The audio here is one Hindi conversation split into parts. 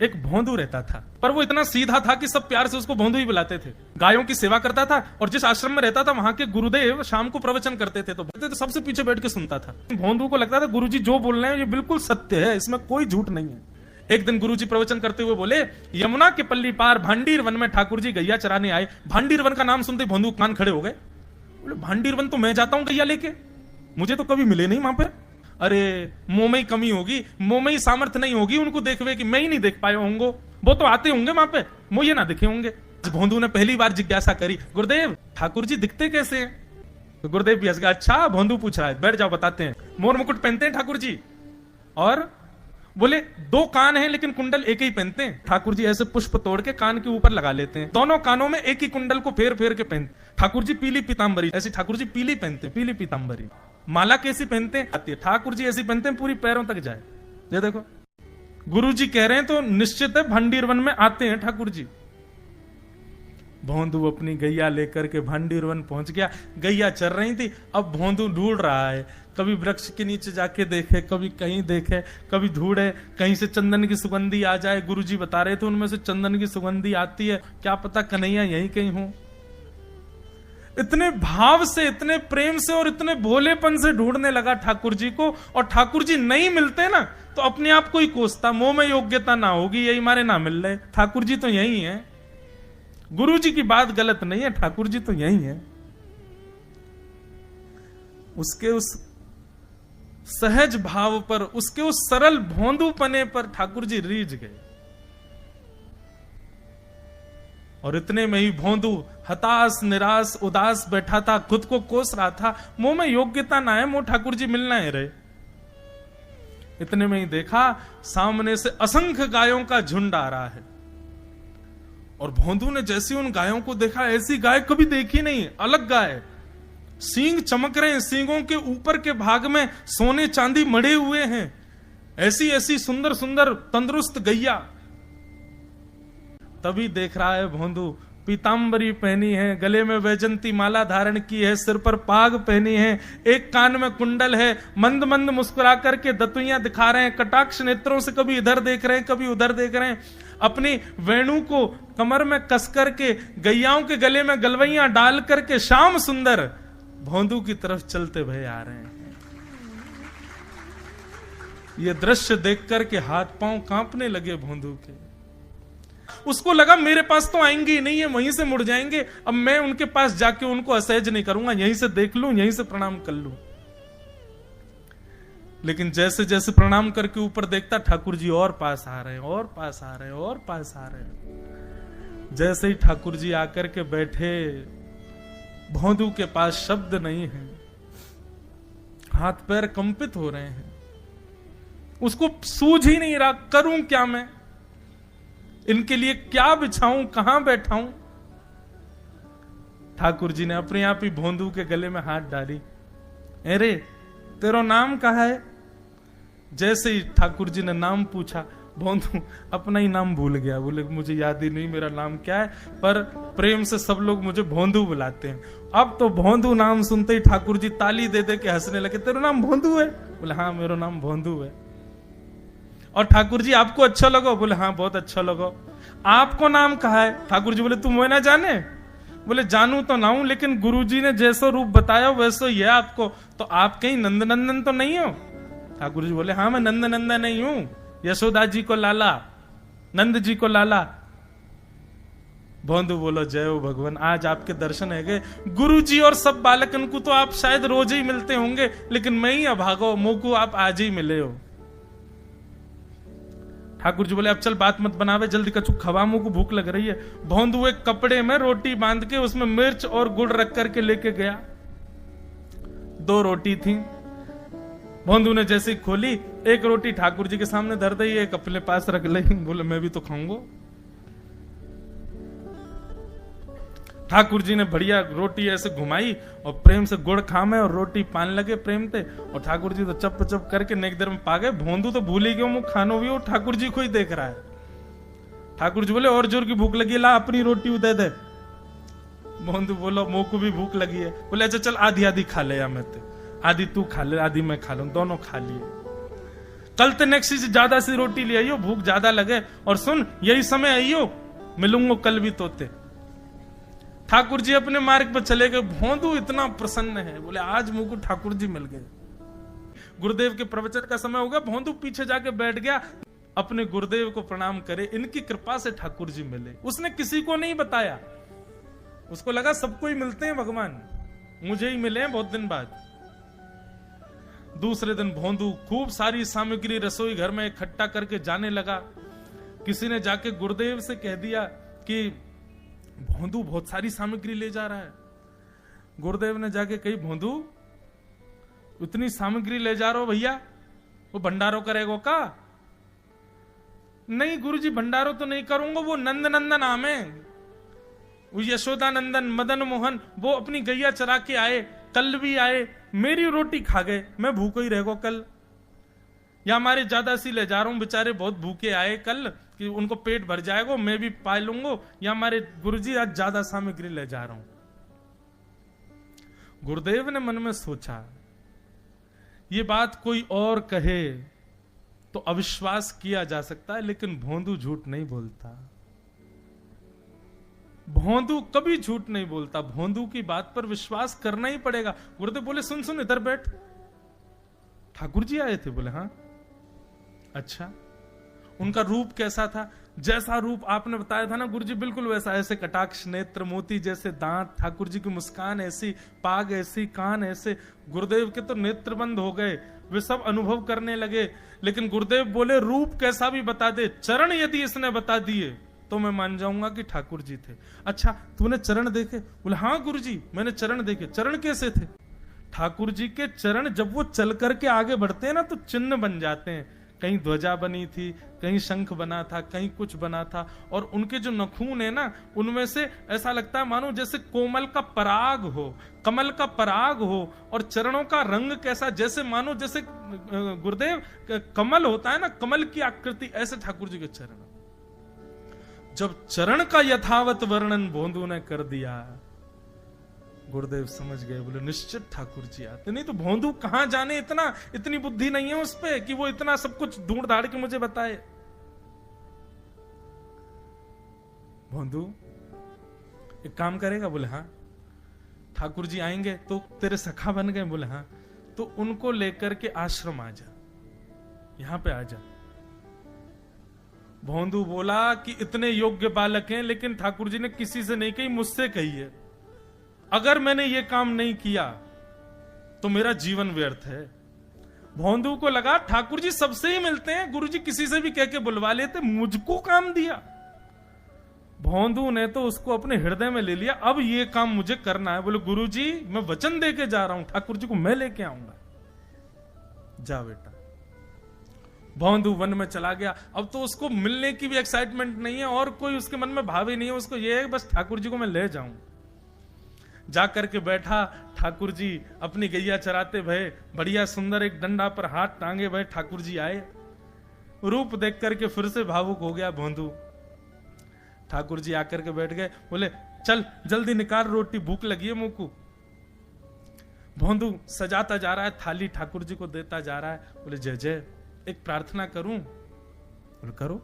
एक भोंदू रहता था, पर वो इतना सीधा था कि सब प्यार से उसको भोंदू ही बुलाते थे। गायों की सेवा करता था और जिस आश्रम में रहता था वहां के गुरुदेव शाम को प्रवचन करते थे तो सबसे पीछे बैठ के सुनता था। भोंदू को लगता था गुरुजी जो बोल रहे हैं ये बिल्कुल सत्य है, इसमें कोई झूठ नहीं है। एक दिन गुरुजी प्रवचन करते हुए बोले, यमुना के पल्ली पार भांडीर वन में ठाकुर जी गैया चराने आए। भांडीर वन का नाम सुनते भोंदू कान खड़े हो गए। बोले भांडीर वन तो मैं जाता हूं गैया लेके, मुझे तो कभी मिले नहीं वहां पे। अरे मुंह में ही कमी होगी, मुंह में ही सामर्थ्य नहीं होगी उनको देखवे कि मैं ही नहीं देख पाया होंगे, वो तो आते होंगे वहां पे, मुझे ना दिखे होंगे। भोंदू ने पहली बार जिज्ञासा करी, गुरुदेव ठाकुर जी दिखते कैसे हैं? तो गुरुदेव भी हंस गया, अच्छा भोंदू पूछ रहा है, बैठ जाओ बताते हैं। मोर मुकुट पहनते हैं ठाकुर जी, और बोले 2 कान हैं लेकिन कुंडल एक ही पहनते हैं। ठाकुर जी ऐसे पुष्प तोड़ के कान के ऊपर लगा लेते हैं, दोनों कानों में एक ही कुंडल को फेर फेर के पहनते। ठाकुर जी पीली पीतांबरी, ऐसी ठाकुर जी पीली पहनते, पीली पीतांबरी। माला कैसी पहनते हैं? आती है। ठाकुर जी ऐसी पहनते हैं पूरी पैरों तक जाए। ये देखो गुरु जी कह रहे हैं तो निश्चित है भांडीर वन में आते हैं ठाकुर जी। भोंदू अपनी गैया लेकर के भांडीर वन पहुंच गया। गैया चल रही थी, अब भोंदू ढूंढ रहा है, कभी वृक्ष के नीचे जाके देखे, कभी कहीं देखे, कभी ढूंढे कहीं से चंदन की सुगंधी आ जाए। गुरुजी बता रहे थे उनमें से चंदन की सुगंधी आती है, क्या पता कन्हैया यहीं कहीं हो। इतने भाव से, इतने प्रेम से और इतने भोलेपन से ढूंढने लगा ठाकुर जी को, और ठाकुर जी नहीं मिलते ना तो अपने आप को ही कोसता, मुंह में योग्यता ना होगी यही मारे ना मिल रहे, ठाकुर जी तो यही है। गुरु जी की बात गलत नहीं है, ठाकुर जी तो यही है। उसके उस सहज भाव पर, उसके उस सरल भोंदूपने पर ठाकुर जी रीझ गए। और इतने में ही भोंदू हताश निराश उदास बैठा था, खुद को कोस रहा था, मुंह में योग्यता ना है, मुंह ठाकुर जी मिलना है रहे। इतने में ही देखा सामने से असंख्य गायों का झुंड आ रहा है, और भोंदू ने जैसे उन गायों को देखा, ऐसी गाय कभी देखी नहीं, अलग गाय, सींग चमक रहे हैं, सींगों के ऊपर के भाग में सोने चांदी मढ़े हुए हैं, ऐसी ऐसी सुंदर सुंदर तंदुरुस्त गैया। तभी देख रहा है भोंदू पीतांबरी पहनी है, गले में वैजंती माला धारण की है, सिर पर पाग पहनी है, एक कान में कुंडल है, मंद मंद मुस्कुरा करके दतुइयां दिखा रहे हैं, कटाक्ष नेत्रों से कभी इधर देख रहे हैं कभी उधर देख रहे हैं, अपनी वेणु को कमर में कस करके गैयाओं के गले में गलवैयां डाल करके श्याम सुंदर भोंदू की तरफ चलते भय आ रहे हैं। ये दृश्य देख करके हाथ पांव कांपने लगे भोंदू के। उसको लगा मेरे पास तो आएंगे ही नहीं, है वहीं से मुड़ जाएंगे, अब मैं उनके पास जाके उनको असहज नहीं करूंगा, यहीं से देख लूं, यहीं से प्रणाम कर लूं। लेकिन जैसे जैसे प्रणाम करके ऊपर देखता, ठाकुर जी और पास आ रहे हैं, और पास आ रहे हैं, और पास आ रहे हैं। जैसे ही ठाकुर जी आकर के बैठे, भोंदू के पास शब्द नहीं है, हाथ पैर कंपित हो रहे हैं, उसको सूझ ही नहीं रहा करूं क्या मैं, इनके लिए क्या बिछाऊं, कहां बैठाऊं। ठाकुर जी ने अपने आप ही भोंदू के गले में हाथ डाली, अरे तेरा नाम कहा है? जैसे ही ठाकुर जी ने नाम पूछा, भोंदू अपना ही नाम भूल गया, बोले मुझे याद ही नहीं मेरा नाम क्या है, पर प्रेम से सब लोग मुझे भोंदू बुलाते हैं। अब तो भोंदू नाम सुनते ही ठाकुर जी ताली दे दे के हंसने लगे, तेरा नाम भोंदू है? बोले हाँ मेरा नाम भोंदू है। और ठाकुर जी आपको अच्छा लगा? बोले हाँ बहुत अच्छा लगा। आपको नाम कहा है? ठाकुर जी बोले तुम वो ना जाने? बोले जानू तो ना हूं, लेकिन गुरुजी ने जैसा रूप बताया वैसा ही है आपको, तो आप कहीं नंद नंदन तो नहीं हो? ठाकुर जी बोले हाँ मैं नंद नंदन नहीं हूं, यशोदा जी को लाला, नंद जी को लाला। भोंदू बोलो जय हो भगवान, आज आपके दर्शन है गए। गुरु जी और सब बालकन को तो आप शायद रोज ही मिलते होंगे, लेकिन मैं ही अभागो, मुंह को आप आज ही मिले हो। ठाकुर जी बोले अब चल बात मत बनावे, जल्दी कछु खवा, मुंह को भूख लग रही है। भोंदू एक कपड़े में रोटी बांध के उसमें मिर्च और गुड़ रख करके लेके गया। 2 रोटी थी। भोंदू ने जैसे खोली, एक रोटी ठाकुर जी के सामने धर दी, एक अपने पास रख ली, बोले मैं भी तो खाऊंगा। ठाकुर जी ने बढ़िया रोटी ऐसे घुमाई और प्रेम से गुड़ खामे और रोटी पान लगे प्रेम से, और ठाकुर जी तो चप चप करके नेक देर में पा गए। भोंदू तो भूल ही गयो, मुंह खानो भी, वो ठाकुर जी को ही देख रहा है। ठाकुर जी बोले और जोर की भूख लगी, ला अपनी रोटी दे दे। भोंदू बोलो मुंह को भी भूख लगी है। बोले अच्छा चल आधी आधी खा ले, या मैं आधी तू खा ले आधी मैं खा लूं, दोनों खा लिए। कल तनेक्सी से ज्यादा सी रोटी ले आइयो, भूख ज्यादा लगे, और सुन यही समय आइयो, मिलूंगो कल भी तोते। ठाकुर जी अपने मार्ग पर चले गए। भोंदू इतना प्रसन्न है, बोले आज मुझको ठाकुर जी मिल गए। गुरुदेव के प्रवचन का समय हो गया, भोंदू पीछे जाके बैठ गया, अपने गुरुदेव को प्रणाम करे, इनकी कृपा से ठाकुर जी मिले। उसने किसी को नहीं बताया, उसको लगा सबको ही मिलते हैं भगवान, मुझे ही मिले हैं बहुत दिन बाद। दूसरे दिन भोंदू खूब सारी सामग्री रसोई घर में इकट्ठा करके जाने लगा। किसी ने जाके गुरुदेव से कह दिया कि भोंदू बहुत सारी सामग्री ले जा रहा है। गुरुदेव ने जाके कही, भोंदू इतनी सामग्री ले जा रहा हो भैया, वो भंडारो करेगो का? नहीं गुरुजी, भंडारो तो नहीं करूंगा, वो नंद नंदन आम है, वो यशोदा नंदन मदन मोहन, वो अपनी गैया चरा के आए, कल भी आए, मेरी रोटी खा गए, मैं भूखो ही रहेगो कल। या हमारे ज्यादा सी ले जा रहा हूं, बेचारे बहुत भूखे आए कल, कि उनको पेट भर जाएगा, मैं भी पा लूंगा, या हमारे गुरुजी आज ज्यादा सामग्री ले जा रहा हूं। गुरुदेव ने मन में सोचा, ये बात कोई और कहे तो अविश्वास किया जा सकता है, लेकिन भोंदू झूठ नहीं बोलता। भोंदू कभी झूठ नहीं बोलता, भोंदू की बात पर विश्वास करना ही पड़ेगा। गुरुदेव बोले, सुन सुन इधर बैठ, ठाकुर जी आए थे? बोले हाँ। अच्छा, उनका रूप कैसा था? जैसा रूप आपने बताया था ना गुरुजी, बिल्कुल वैसा, ऐसे कटाक्ष नेत्र, मोती जैसे दांत, ठाकुर जी की मुस्कान ऐसी, पाग ऐसी, कान ऐसे। गुरुदेव के तो नेत्र बंद हो गए, वे सब अनुभव करने लगे। लेकिन गुरुदेव बोले, रूप कैसा भी बता दे, चरण यदि इसने बता दिए तो मैं मान जाऊंगा कि ठाकुर जी थे। अच्छा, तूने चरण देखे? बोले हाँ गुरुजी, मैंने चरण देखे। चरण कैसे थे? ठाकुर जी के चरण जब वो चल करके आगे बढ़ते हैं ना, तो चिन्ह बन जाते हैं। कहीं ध्वजा बनी थी, कहीं शंख बना था, कहीं कुछ बना था, और उनके जो नखून है ना, उनमें से ऐसा लगता है मानो जैसे कोमल का पराग हो, कमल का पराग हो। और चरणों का रंग कैसा, जैसे मानो जैसे गुरुदेव कमल होता है ना, कमल की आकृति, ऐसे ठाकुर जी के चरण। जब चरण का यथावत वर्णन भोंदू ने कर दिया, गुरुदेव समझ गए, बोले निश्चित ठाकुर जी आते। नहीं तो भोंदू कहां जाने, इतनी बुद्धि नहीं है उस पे कि वो इतना सब कुछ ढूंढ धाड़ के मुझे बताए। भोंदू एक काम करेगा? बोले हाँ। ठाकुर जी आएंगे तो तेरे सखा बन गए? बोले हाँ। तो उनको लेकर के आश्रम आ जा, यहां पे आ जा। भोंदू बोला कि इतने योग्य बालक हैं, लेकिन ठाकुर जी ने किसी से नहीं कही, मुझसे कही है। अगर मैंने ये काम नहीं किया तो मेरा जीवन व्यर्थ है। भोंदू को लगा ठाकुर जी सबसे ही मिलते हैं, गुरुजी किसी से भी कह के बुलवा लेते, मुझको काम दिया। भोंदू ने तो उसको अपने हृदय में ले लिया, अब ये काम मुझे करना है। बोले गुरुजी मैं वचन दे के जा रहा हूं, ठाकुर जी को मैं लेके आऊंगा। जा बेटा। भोंदू वन में चला गया। अब तो उसको मिलने की भी एक्साइटमेंट नहीं है, और कोई उसके मन में भाव ही नहीं है, उसको ये है बस ठाकुर जी को मैं ले जाऊं। जाकर के बैठा, ठाकुर जी अपनी गैया चराते भये, बढ़िया सुंदर एक डंडा पर हाथ टांगे भये ठाकुर जी आए। रूप देख करके फिर से भावुक हो गया भोंदू। ठाकुर जी आकर के बैठ गए, बोले चल जल्दी निकाल रोटी, भूख लगी है मुंह को। भोंदू सजाता जा रहा है, थाली ठाकुर जी को देता जा रहा है। बोले जय जय, एक प्रार्थना करूं? बोले करो।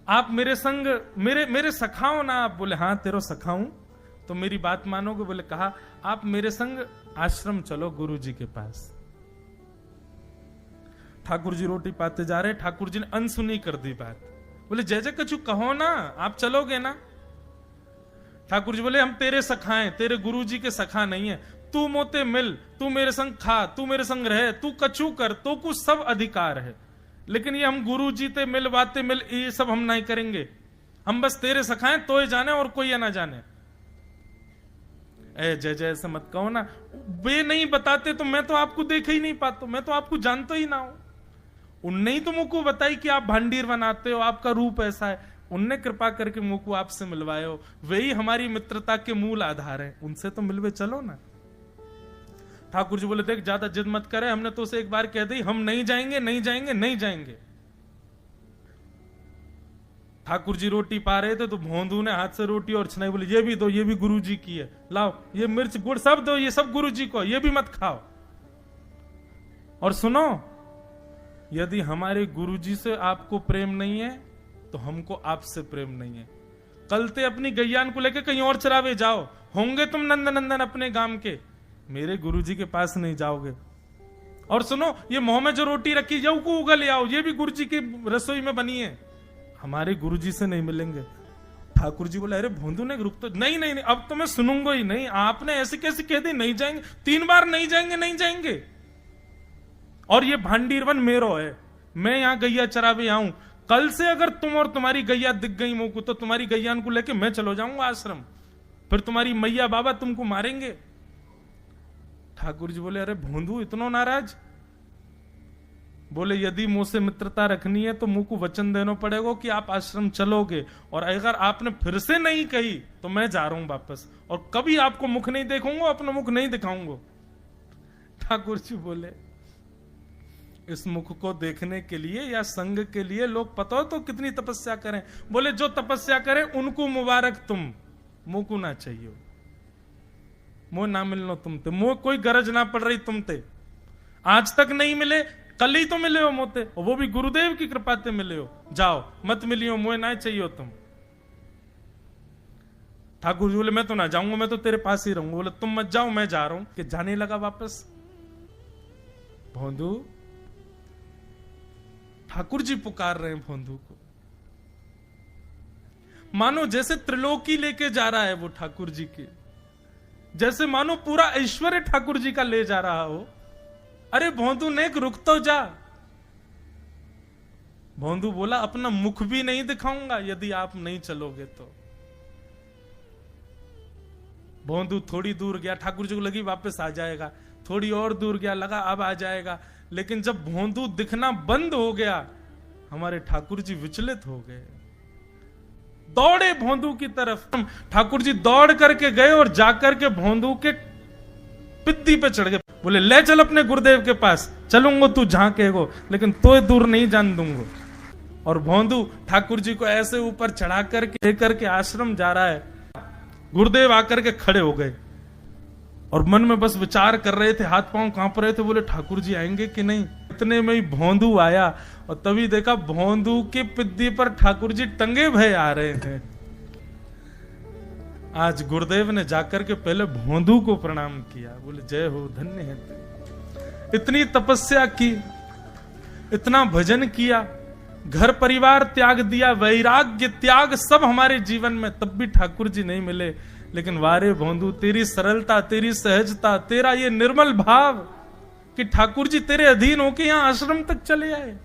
आप मेरे संग मेरे सखाओ ना आप? बोले हाँ तेरो सखाऊं, तो मेरी बात मानोगे? बोले कहा, आप मेरे संग आश्रम चलो गुरु जी के पास। ठाकुर जी रोटी पाते जा रहे, ठाकुर जी ने अनसुनी कर दी बात। बोले जय जय कछु कहो ना, आप चलोगे ना? ठाकुर जी बोले हम तेरे सखा हैं, तेरे गुरु जी के सखा नहीं है। तू मोते मिल, तू मेरे संग खा, तू मेरे संग रहे, तू कछु कर, तो कुछ सब अधिकार है, लेकिन ये हम गुरु जी ते मिल बातें मिल ये सब हम नहीं करेंगे। हम बस तेरे सखाएं तो ही जाने और कोई ना जाने। ए जय जय ऐसे मत कहो ना, वे नहीं बताते तो मैं तो आपको देख ही नहीं पाता, मैं तो आपको जानता ही ना हूं। उनने ही तो मुझको बताई कि आप भांडीर बनाते हो, आपका रूप ऐसा है, उनने कृपा करके मुझको आपसे मिलवाए हो, वे ही हमारी मित्रता के मूल आधार है, उनसे तो मिलवे चलो ना। ठाकुर जी बोले देख ज्यादा जिद मत करे, हमने तो उसे एक बार कह दी हम नहीं जाएंगे नहीं जाएंगे नहीं जाएंगे। ठाकुर जी रोटी पा रहे थे तो भोंदू ने हाथ से रोटी और छनाई, बोले ये भी दो, ये भी गुरु जी की है, लाओ ये मिर्च गुड़ सब दो, ये सब गुरु जी को, ये भी मत खाओ। और सुनो, यदि हमारे गुरुजी से आपको प्रेम नहीं है तो हमको आपसे प्रेम नहीं है। कल ते अपनी गैयान को लेकर कहीं और चरावे जाओ, होंगे तुम नंदन अपने गांव के, मेरे गुरुजी के पास नहीं जाओगे। और सुनो, ये मुंह में जो रोटी रखी जाओ को उगल आओ, ये भी गुरुजी की रसोई में बनी है, हमारे गुरुजी से नहीं मिलेंगे। ठाकुर जी बोले, अरे भोंदू ने रुक तो नहीं, नहीं नहीं, अब तो मैं सुनूंगा ही नहीं। आपने ऐसे कैसे कह दी नहीं जाएंगे, 3 बार नहीं जाएंगे, नहीं जाएंगे। और ये भांडीरवन मेरो है, मैं यहां गैया चरावे आऊं। कल से अगर तुम और तुम्हारी गैया दिख गई मुंह को, तो तुम्हारी गैयान को लेके मैं चलो जाऊंगा आश्रम, फिर तुम्हारी मैया बाबा तुमको मारेंगे। ठाकुर जी बोले, अरे भोंदू इतना नाराज? बोले, यदि मुंह से मित्रता रखनी है तो मुंह को वचन देना पड़ेगा कि आप आश्रम चलोगे, और अगर आपने फिर से नहीं कही तो मैं जा रहा हूं वापस, और कभी आपको मुख नहीं देखूंगा, अपना मुख नहीं दिखाऊंगा। ठाकुर जी बोले, इस मुख को देखने के लिए या संग के लिए लोग पता हो तो कितनी तपस्या करें। बोले, जो तपस्या करें उनको मुबारक, तुम मुंह को ना चाहिए, मुंह ना मिलना तुमते, मुंह कोई गरज ना पड़ रही तुमते, आज तक नहीं मिले, कल ही तो मिले हो मोते, और वो भी गुरुदेव की कृपा से मिले हो, जाओ मत मिलियो, मुझे ना चाहिए तुम। ठाकुर जी बोले, मैं तो ना जाऊंगा, मैं तो तेरे पास ही रहूंगा। बोले, तुम मत जाओ, मैं जा रहा हूं। कि जाने लगा वापस। भोंदू, ठाकुर जी पुकार रहे हैं भोंदू को, मानो जैसे त्रिलोकी लेके जा रहा है वो ठाकुर जी के, जैसे मानो पूरा ऐश्वर्य ठाकुर जी का ले जा रहा हो। अरे भोंदू ने रुक तो जा। भोंदू बोला, अपना मुख भी नहीं दिखाऊंगा यदि आप नहीं चलोगे तो। भोंदू थोड़ी दूर गया, ठाकुर जी को लगी वापस आ जाएगा, थोड़ी और दूर गया, लगा अब आ जाएगा, लेकिन जब भोंदू दिखना बंद हो गया, हमारे ठाकुर जी विचलित हो गए, दौड़े भोंदू की तरफ। ठाकुर जी दौड़ करके गए और जाकर के भोंदू के पित्ती पे चढ़ गए। बोले, ले चल अपने गुरुदेव के पास, चलूंगा तू जहां कहेगो, लेकिन तो दूर नहीं जान दूंगा। और भोंदू ठाकुर जी को ऐसे ऊपर चढ़ा करके लेकर के आश्रम जा रहा है। गुरुदेव आकर के खड़े हो गए और मन में बस विचार कर रहे थे, हाथ पांव कांप रहे थे। बोले, ठाकुर जी आएंगे कि नहीं। इतने में ही भोंदू आया और तभी देखा भोंदू के पिद्दी पर ठाकुर जी टंगे भय आ रहे हैं। आज गुरुदेव ने जाकर के पहले भोंदू को प्रणाम किया। बोले, जय हो, धन्य है तू, इतनी तपस्या की, इतना भजन किया, घर परिवार त्याग दिया, वैराग्य त्याग सब हमारे जीवन में, तब भी ठाकुर जी नहीं मिले। लेकिन वारे भोंदू, तेरी सरलता, तेरी सहजता, तेरा ये निर्मल भाव कि ठाकुर जी तेरे अधीन होके यहां आश्रम तक चले आए।